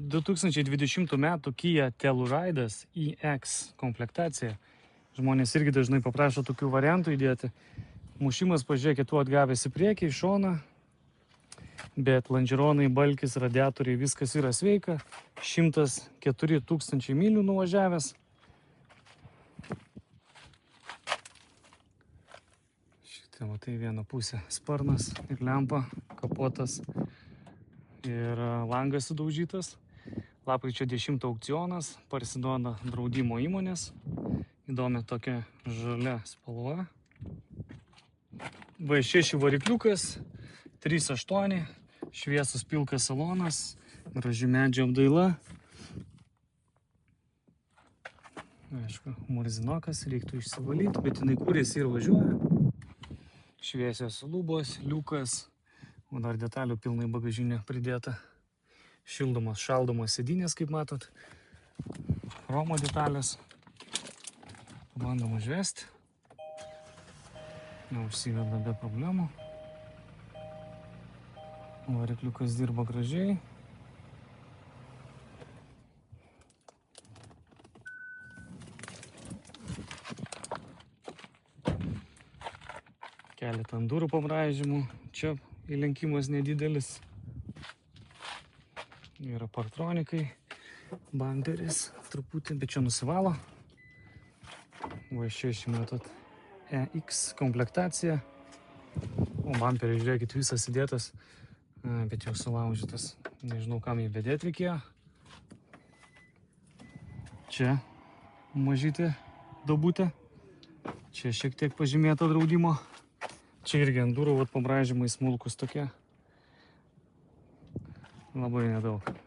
2020 metų Kia Telluride'as EX komplektacija. Žmonės irgi dažnai paprašo tokių variantų įdėti. Mušimas, pažiūrėkit, tu atgavęs į priekį, į šoną. Bet lonžeronai, balkis, radiatoriai, viskas yra sveika. 104 000 mylių nuvažiavęs. Šitą, matai, vieną pusę sparnas ir lempa, kapotas ir langas sudaužytas. Lapkričio 10 aukcionas, parsiduoda draudimo įmonės. Įdomi tokia žalia spalva. V6 varikliukas, 3.8, šviesus pilkas salonas, graži medžio apdaila. Aišku, murzinokas, reiktų išsivalyti, bet jinai kūrėsi ir važiuoja. Šviesios lubos, liukas, o dar detalių pilnai bagažinė pridėta. Šildomos, šaldomos sėdynės, kaip matot. Chromo detalės. Pabandom užvesti. Neužsiveda be problemų. Varikliukas dirba gražiai. Keletą ant durų pabraižymų. Čia įlenkimas nedidelis. Yra partronikai. Bamperis truputį, bet čia nusivalo. V6 matot EX komplektacija. O bamperis, žiūrėkit, visas įdėtas, bet jau sulaužytas. Nežinau, kam jį bedėti reikėjo. Čia mažytė duobutė. Čia šiek tiek pažymėta draudimo. Čia irgi ant durų pabraižymai smulkus tokie. Labai nedaug.